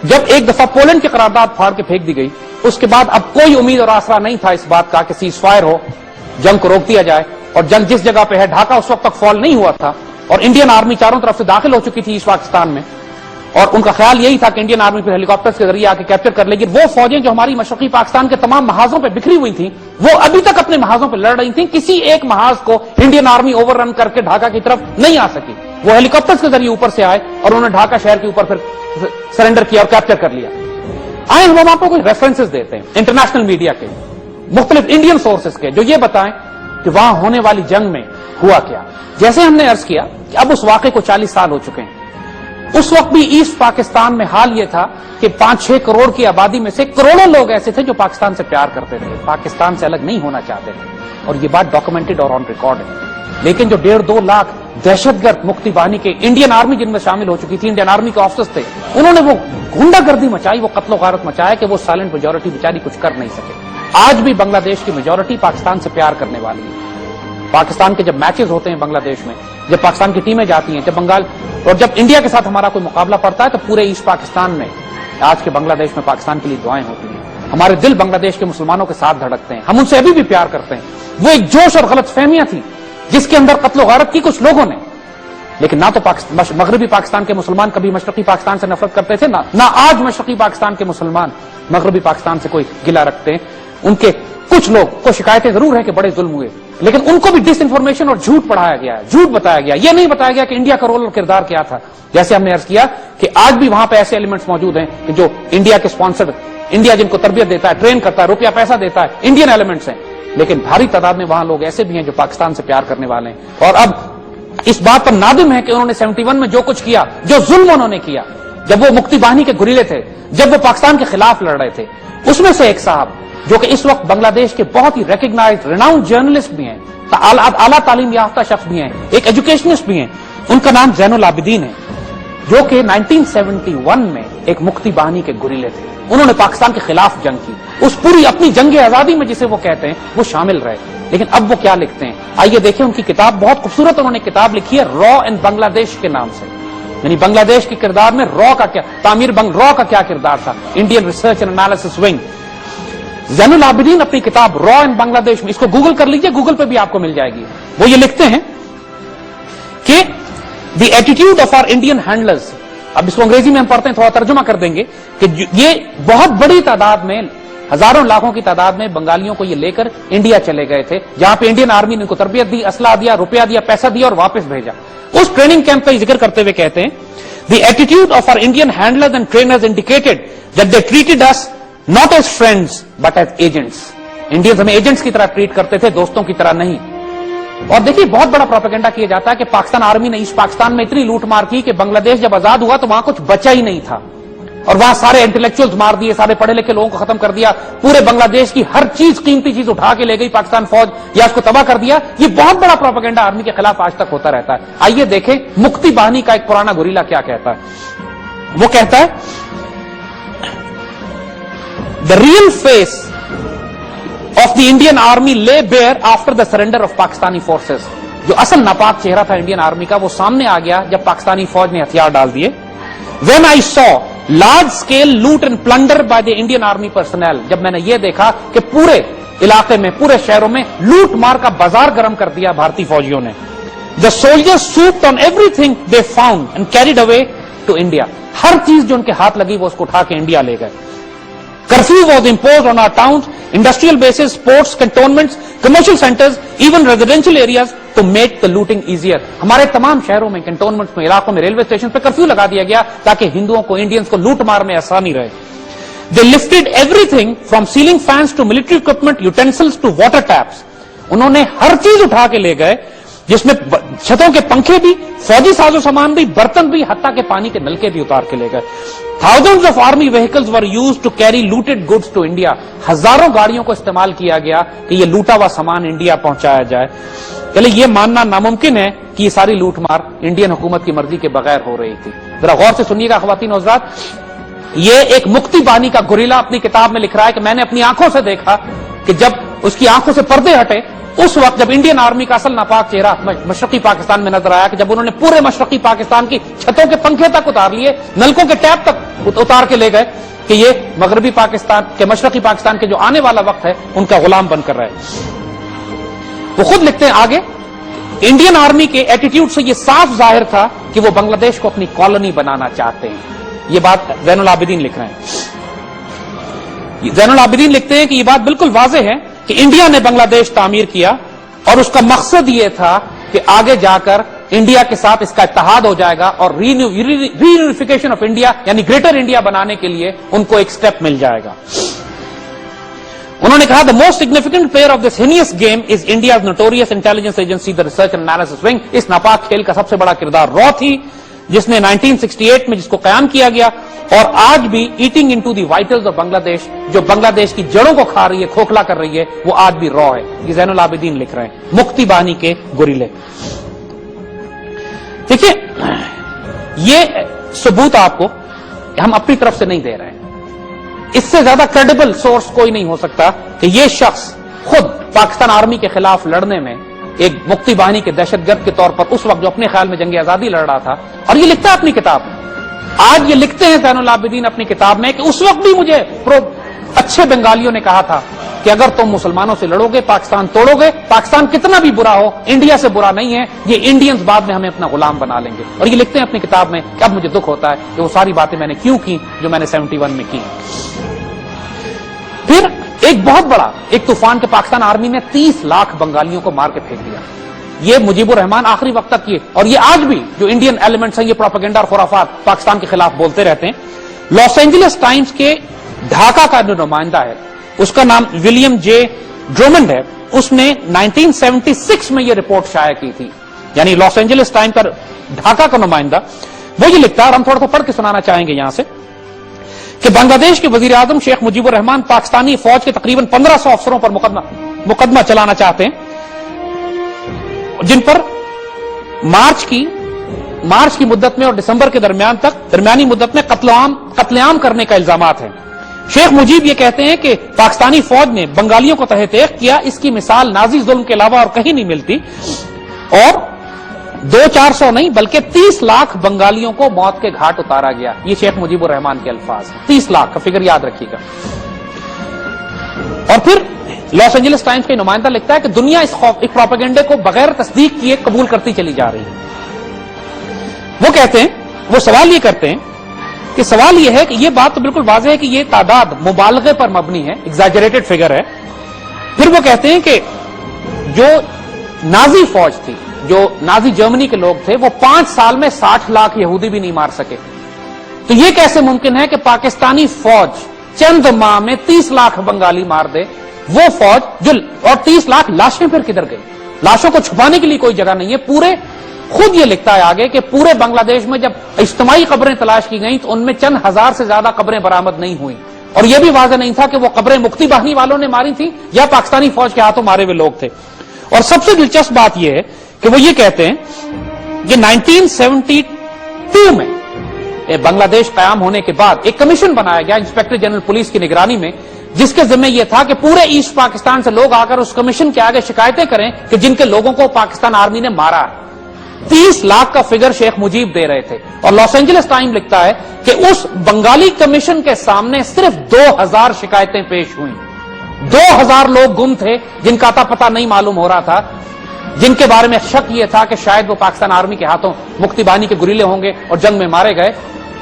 جب ایک دفعہ پولینڈ کی قرارداد پھاڑ کے پھینک دی گئی، اس کے بعد اب کوئی امید اور آسرا نہیں تھا اس بات کا کہ سیز فائر ہو، جنگ کو روک دیا جائے. اور جنگ جس جگہ پہ ہے، ڈھاکہ اس وقت تک فال نہیں ہوا تھا، اور انڈین آرمی چاروں طرف سے داخل ہو چکی تھی ایسٹ پاکستان میں، اور ان کا خیال یہی تھا کہ انڈین آرمی پھر ہیلی کاپٹر کے ذریعے آ کے کیپچر کر لے گی. وہ فوجیں جو ہماری مشرقی پاکستان کے تمام محاذوں پہ بکھری ہوئی تھیں، وہ ابھی تک اپنے محاذوں پہ لڑ رہی تھیں. کسی ایک محاذ کو انڈین آرمی اوور رن کر کے ڈھاکہ کی طرف نہیں آ سکی. وہ ہیلی کاپٹر کے ذریعے اوپر سے آئے اور انہوں نے ڈھاکہ شہر کے اوپر پھر سرنڈر کیا اور کیپچر کر لیا. آئے ہم آپ کو کچھ ریفرنسز دیتے ہیں انٹرنیشنل میڈیا کے، مختلف انڈین سورسز کے، جو یہ بتائیں کہ وہاں ہونے والی جنگ میں ہوا کیا. جیسے ہم نے عرض کیا کہ اب اس واقعے کو 40 سال ہو چکے ہیں. اس وقت بھی ایسٹ پاکستان میں حال یہ تھا کہ 5-6 کروڑ کی آبادی میں سے کروڑوں لوگ ایسے تھے جو پاکستان سے پیار کرتے تھے، پاکستان سے الگ نہیں ہونا چاہتے تھے، اور یہ بات ڈاکومنٹڈ اور آن ریکارڈ ہے. لیکن جو 1.5-2 لاکھ دہشت گرد مکتی باہنی کے انڈین آرمی جن میں شامل ہو چکی تھی، انڈین آرمی کے آفیسرز تھے، انہوں نے وہ گنڈا گردی مچائی، وہ قتل و غارت مچایا کہ وہ سائلنٹ میجورٹی بیچاری کچھ کر نہیں سکے. آج بھی بنگلہ دیش کی میجورٹی پاکستان سے پیار کرنے والی ہے. پاکستان کے جب میچز ہوتے ہیں بنگلہ دیش میں، جب پاکستان کی ٹیمیں جاتی ہیں، جب بنگال اور جب انڈیا کے ساتھ ہمارا کوئی مقابلہ پڑتا ہے، تو پورے ایسٹ پاکستان میں آج کے بنگلہ دیش میں پاکستان کے لیے دعائیں ہوتی ہیں. ہمارے دل بنگلہ دیش کے مسلمانوں کے ساتھ دھڑکتے ہیں، ہم ان سے ابھی بھی پیار کرتے ہیں. وہ ایک جوش اور غلط فہمیاں تھیں جس کے اندر قتل و غارت کی کچھ لوگوں نے، لیکن نہ تو مغربی پاکستان کے مسلمان کبھی مشرقی پاکستان سے نفرت کرتے تھے، نہ آج مشرقی پاکستان کے مسلمان مغربی پاکستان سے کوئی گلہ رکھتے ہیں. ان کے کچھ لوگ کو شکایتیں ضرور ہیں کہ بڑے ظلم ہوئے، لیکن ان کو بھی ڈس انفارمیشن اور جھوٹ پڑھایا گیا ہے، جھوٹ بتایا گیا. یہ نہیں بتایا گیا کہ انڈیا کا رول اور کردار کیا تھا. جیسے ہم نے عرض کیا کہ آج بھی وہاں پہ ایسے ایلیمنٹس موجود ہیں کہ جو انڈیا کے سپانسرڈ، انڈیا جن کو تربیت دیتا ہے، ٹرین کرتا ہے، روپیہ پیسہ دیتا ہے، انڈین ایلیمنٹس ہیں. لیکن بھاری تعداد میں وہاں لوگ ایسے بھی ہیں جو پاکستان سے پیار کرنے والے ہیں، اور اب اس بات پر نادم ہے کہ انہوں نے 71 میں جو کچھ کیا، جو ظلم انہوں نے کیا، جب وہ مکتی باہنی کے گریلے تھے، جب وہ پاکستان کے خلاف لڑ رہے تھے. اس میں سے ایک صاحب جو کہ اس وقت بنگلہ دیش کے بہت ہی ریکگنائزڈ ریناؤنڈ جرنلسٹ بھی ہیں، اعلیٰ تعلیم یافتہ شخص بھی ہیں، ایک ایجوکیشنسٹ بھی ہیں، ان کا نام زین العابدین ہے، جو کہ 1971 میں ایک مکتی باہنی کے گریلے تھے. انہوں نے پاکستان کے خلاف جنگ کی، اس پوری اپنی جنگ آزادی میں جسے وہ کہتے ہیں وہ شامل رہے. لیکن اب وہ کیا لکھتے ہیں، آئیے دیکھیں. ان کی کتاب بہت خوبصورت، انہوں نے کتاب لکھی ہے را اینڈ بنگلہ دیش کے نام سے، یعنی بنگلہ دیش کے کردار میں را کا کیا، را کا کیا کردار تھا، Indian research and analysis wing. Zain ul Abideen اپنی کتاب را اینڈ بنگلہ دیش میں، اس کو گوگل کر لیجئے، گوگل پہ بھی آپ کو مل جائے گی. وہ یہ لکھتے ہیں کہ the attitude of our Indian handlers, اب اس کو انگریزی میں ہم پڑھتے ہیں، تھوڑا ترجمہ کر دیں گے، کہ یہ بہت بڑی تعداد میں، ہزاروں لاکھوں کی تعداد میں بنگالیوں کو یہ لے کر انڈیا چلے گئے تھے، جہاں پہ انڈین آرمی نے ان کو تربیت دی، اسلحہ دیا، روپیہ دیا، پیسہ دیا اور واپس بھیجا. اس ٹریننگ کیمپ کا ذکر کرتے ہوئے کہتے ہیں the attitude of our Indian handlers and trainers indicated that they treated us not as friends but as agents. Indians ہمیں ایجنٹس کی طرح ٹریٹ کرتے تھے، دوستوں کی طرح نہیں. اور دیکھیے بہت بڑا پروپیگنڈا کیا جاتا ہے کہ پاکستان آرمی نے ایسٹ پاکستان میں اتنی لوٹ مار کی کہ بنگلہ دیش جب آزاد ہوا تو وہاں کچھ بچا ہی نہیں تھا، اور وہاں سارے انٹلیکچوئلز مار دیے، سارے پڑھے لکھے لوگوں کو ختم کر دیا، پورے بنگلہ دیش کی ہر چیز، قیمتی چیز اٹھا کے لے گئی پاکستان فوج یا اس کو تباہ کر دیا. یہ بہت بڑا پروپیگنڈا آرمی کے خلاف آج تک ہوتا رہتا ہے. آئیے دیکھیں مکتی باہنی کا ایک پرانا گوریلا کیا کہتا ہے. وہ کہتا ہے the real face of the Indian army lay bare after the surrender of Pakistani forces. جو اصل ناپاک چہرہ تھا انڈین آرمی کا وہ سامنے آ گیا جب پاکستانی فوج نے ہتھیار ڈال دیے. when I saw large scale loot and plunder by the Indian army personnel، جب میں نے یہ دیکھا کہ پورے علاقے میں، پورے شہروں میں لوٹ مار کا بازار گرم کر دیا بھارتی فوجیوں نے. the soldiers swooped on everything they found and carried away to India. ہر چیز جو ان کے ہاتھ لگی وہ اس کو اٹھا کے انڈیا لے گئے. Curfew was imposed on our towns, industrial bases, ports, cantonments, commercial centers, even residential areas to make the looting easier. ہمارے تمام شہروں میں، کنٹونمنٹس میں، علاقوں میں، ریلوے اسٹیشن پہ کرفیو لگا دیا گیا تاکہ ہندوؤں کو، انڈینز کو لوٹ مار میں آسانی رہے. They lifted everything from ceiling fans to military equipment, utensils to water taps. انہوں نے ہر چیز اٹھا کے لے گئے، جس میں چھتوں کے پنکھے بھی، فوجی ساز و سامان بھی، برتن بھی، حتیٰ کہ پانی کے نلکے بھی اتار کے لے گئے. Thousands of army vehicles were used to carry looted goods to India. ہزاروں گاڑیوں کو استعمال کیا گیا کہ یہ لوٹا ہوا سامان انڈیا پہنچایا جائے. چلے یہ ماننا ناممکن ہے کہ یہ ساری لوٹ مار انڈین حکومت کی مرضی کے بغیر ہو رہی تھی. ذرا غور سے سنیے گا خواتین و حضرات، یہ ایک مکتی بانی کا گوریلا اپنی کتاب میں لکھ رہا ہے کہ میں نے اپنی آنکھوں سے دیکھا کہ جب اس کی آنکھوں سے پردے ہٹے اس وقت جب انڈین آرمی کا اصل ناپاک چہرہ مشرقی پاکستان میں نظر آیا کہ جب انہوں نے پورے مشرقی پاکستان کی چھتوں کے پنکھے تک اتار لیے, نلکوں کے ٹیپ تک اتار کے لے گئے کہ یہ مغربی پاکستان کے مشرقی پاکستان کے جو آنے والا وقت ہے ان کا غلام بن کر رہے. وہ خود لکھتے ہیں آگے, انڈین آرمی کے ایٹیٹیوڈ سے یہ صاف ظاہر تھا کہ وہ بنگلہ دیش کو اپنی کالونی بنانا چاہتے ہیں. یہ بات زین العابدین لکھ رہے ہیں. زین العابدین لکھتے ہیں کہ یہ بات بالکل واضح ہے کہ انڈیا نے بنگلہ دیش تعمیر کیا اور اس کا مقصد یہ تھا کہ آگے جا کر انڈیا کے ساتھ اس کا اتحاد ہو جائے گا اور ری یونیفیکیشن آف انڈیا یعنی گریٹر انڈیا بنانے کے لیے ان کو ایک سٹیپ مل جائے گا. انہوں نے کہا the most significant player of this heinous game is India's notorious intelligence agency, the Research and Analysis Wing. اس ناپاک کھیل کا سب سے بڑا کردار رو تھی جس نے 1968 میں جس کو قیام کیا گیا اور آج بھی ایٹنگ انٹو دی وائٹلز آف بنگلہ دیش, جو بنگلہ دیش کی جڑوں کو کھا رہی ہے, کھوکھلا کر رہی ہے, وہ آج بھی رو ہے. یہ زین العابدین لکھ رہے ہیں, مکتی بانی کے گوریلے. دیکھیے یہ ثبوت آپ کو ہم اپنی طرف سے نہیں دے رہے ہیں, اس سے زیادہ کریڈیبل سورس کوئی نہیں ہو سکتا کہ یہ شخص خود پاکستان آرمی کے خلاف لڑنے میں ایک مکتی باہنی کے دہشت گرد کے طور پر اس وقت جو اپنے خیال میں جنگ آزادی لڑ رہا تھا, اور یہ لکھتا ہے اپنی کتاب میں. آج یہ لکھتے ہیں زین العابدین اپنی کتاب میں کہ اس وقت بھی مجھے اچھے بنگالیوں نے کہا تھا کہ اگر تم مسلمانوں سے لڑو گے, پاکستان توڑو گے, پاکستان کتنا بھی برا ہو انڈیا سے برا نہیں ہے, یہ انڈینز بعد میں ہمیں اپنا غلام بنا لیں گے. اور یہ لکھتے ہیں اپنی کتاب میں کہ اب مجھے دکھ ہوتا ہے کہ وہ ساری باتیں میں نے کیوں کی جو میں نے 71 میں کی. پھر ایک بہت بڑا ایک طوفان کے پاکستان آرمی نے 30 لاکھ بنگالیوں کو مار کے پھینک دیا. یہ مجیب الرحمان آخری وقت تک کیے, اور یہ آج بھی جو انڈین ایلیمنٹس ہیں یہ پروپیگنڈا اور خرافات پاکستان کے خلاف بولتے رہتے ہیں. لاس اینجلس ٹائمز کے ڈھاکہ کا جو نمائندہ ہے اس کا نام ولیم جے ڈرومنڈ ہے, اس نے 1976 میں یہ رپورٹ شائع کی تھی. یعنی لاس اینجلس ٹائم کا ڈھاکہ کا نمائندہ وہ یہ لکھتا ہے, اور ہم تھوڑا سا پڑھ کے سنانا چاہیں گے یہاں سے, کہ بنگلہ دیش کے وزیر اعظم شیخ مجیب الرحمان پاکستانی فوج کے تقریباً 1500 افسروں پر مقدمہ چلانا چاہتے ہیں جن پر مارچ کی مدت میں اور دسمبر کے درمیانی مدت میں قتل عام کرنے کا الزامات ہیں. شیخ مجیب یہ کہتے ہیں کہ پاکستانی فوج نے بنگالیوں کو تحت تیغ کیا, اس کی مثال نازی ظلم کے علاوہ اور کہیں نہیں ملتی, اور 200-400 نہیں بلکہ 30 لاکھ بنگالیوں کو موت کے گھاٹ اتارا گیا. یہ شیخ مجیب الرحمان کے الفاظ ہیں. 30 لاکھ کا فگر یاد رکھیے گا. اور پھر لاس اینجلس ٹائمز کا نمائندہ لکھتا ہے کہ دنیا اس پروپیگنڈے کو بغیر تصدیق کیے قبول کرتی چلی جا رہی ہے. وہ کہتے ہیں, وہ سوال یہ کرتے ہیں کہ سوال یہ ہے کہ یہ بات تو بالکل واضح ہے کہ یہ تعداد مبالغے پر مبنی ہے, ایگزیجریٹڈ فگر ہے. پھر وہ کہتے ہیں کہ جو نازی فوج تھی, جو نازی جرمنی کے لوگ تھے, وہ 5 سال میں 60 لاکھ یہودی بھی نہیں مار سکے. تو یہ کیسے ممکن ہے کہ پاکستانی فوج چند ماہ میں 30 لاکھ بنگالی مار دے؟ وہ فوج جو, اور 30 لاکھ لاشیں پھر کدھر گئی؟ لاشوں کو چھپانے کے لیے کوئی جگہ نہیں ہے. پورے خود یہ لکھتا ہے آگے کہ پورے بنگلہ دیش میں جب اجتماعی قبریں تلاش کی گئیں تو ان میں چند ہزار سے زیادہ قبریں برآمد نہیں ہوئیں, اور یہ بھی واضح نہیں تھا کہ وہ قبریں مکتی باہنی والوں نے ماری تھیں یا پاکستانی فوج کے ہاتھوں مارے ہوئے لوگ تھے. اور سب سے دلچسپ بات یہ ہے کہ وہ یہ کہتے ہیں کہ 1972 میں بنگلہ دیش قیام ہونے کے بعد ایک کمیشن بنایا گیا انسپیکٹر جنرل پولیس کی نگرانی میں, جس کے ذمہ یہ تھا کہ پورے ایسٹ پاکستان سے لوگ آ کر اس کمیشن کے آگے شکایتیں کریں کہ جن کے لوگوں کو پاکستان آرمی نے مارا. 30 لاکھ کا فگر شیخ مجیب دے رہے تھے, اور لاس اینجلس ٹائم لکھتا ہے کہ اس بنگالی کمیشن کے سامنے صرف 2000 شکایتیں پیش ہوئیں. 2000 لوگ گم تھے جن کا پتہ نہیں معلوم ہو رہا تھا, جن کے بارے میں شک یہ تھا کہ شاید وہ پاکستان آرمی کے ہاتھوں مکتی بانی کے گریلے ہوں گے اور جنگ میں مارے گئے.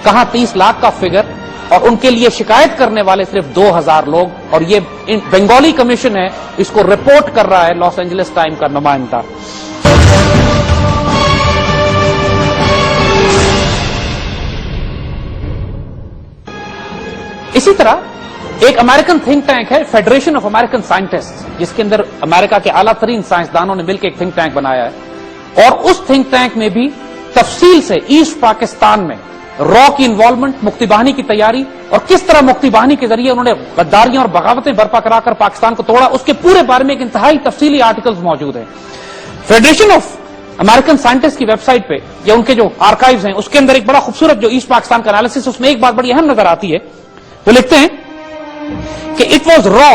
کہاں 30 لاکھ کا فگر, اور ان کے لیے شکایت کرنے والے صرف 2000 لوگ, اور یہ بنگالی کمیشن ہے, اس کو رپورٹ کر رہا ہے لاس اینجلس ٹائم کا نمائندہ. اسی طرح ایک امریکن تھنک ٹینک ہے فیڈریشن آف امریکن سائنٹسٹ, جس کے اندر امریکہ کے اعلیٰ ترین سائنسدانوں نے مل کے ایک تھنک ٹینک بنایا ہے, اور اس تھنک ٹینک میں بھی تفصیل سے ایسٹ پاکستان میں را کی انوالومنٹ, مکتی باہنی کی تیاری, اور کس طرح مکتی باہنی کے ذریعے انہوں نے غداریاں اور بغاوتیں برپا کرا کر پاکستان کو توڑا, اس کے پورے بارے میں ایک انتہائی تفصیلی آرٹیکلز موجود ہیں. فیڈریشن آف امریکن سائنٹسٹ کی ویب سائٹ پہ یا ان کے جو آرکائیوز ہیں اس کے اندر ایک بڑا خوبصورت جو ایسٹ پاکستان کا انالیسس, اس میں ایک بات بڑی اہم نظر آتی ہے. وہ لکھتے ہیں کہ اٹ واز را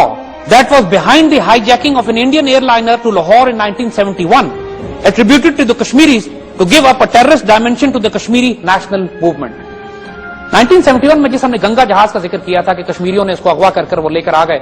that was behind the hijacking of an Indian airliner to Lahore in 1971, attributed to the Kashmiris to give up a terrorist dimension to the Kashmiri national movement. 1971 میں جس ہم نے گنگا جہاز کا ذکر کیا تھا کہ کشمیریوں نے اس کو اغوا کر وہ لے کر آ گئے,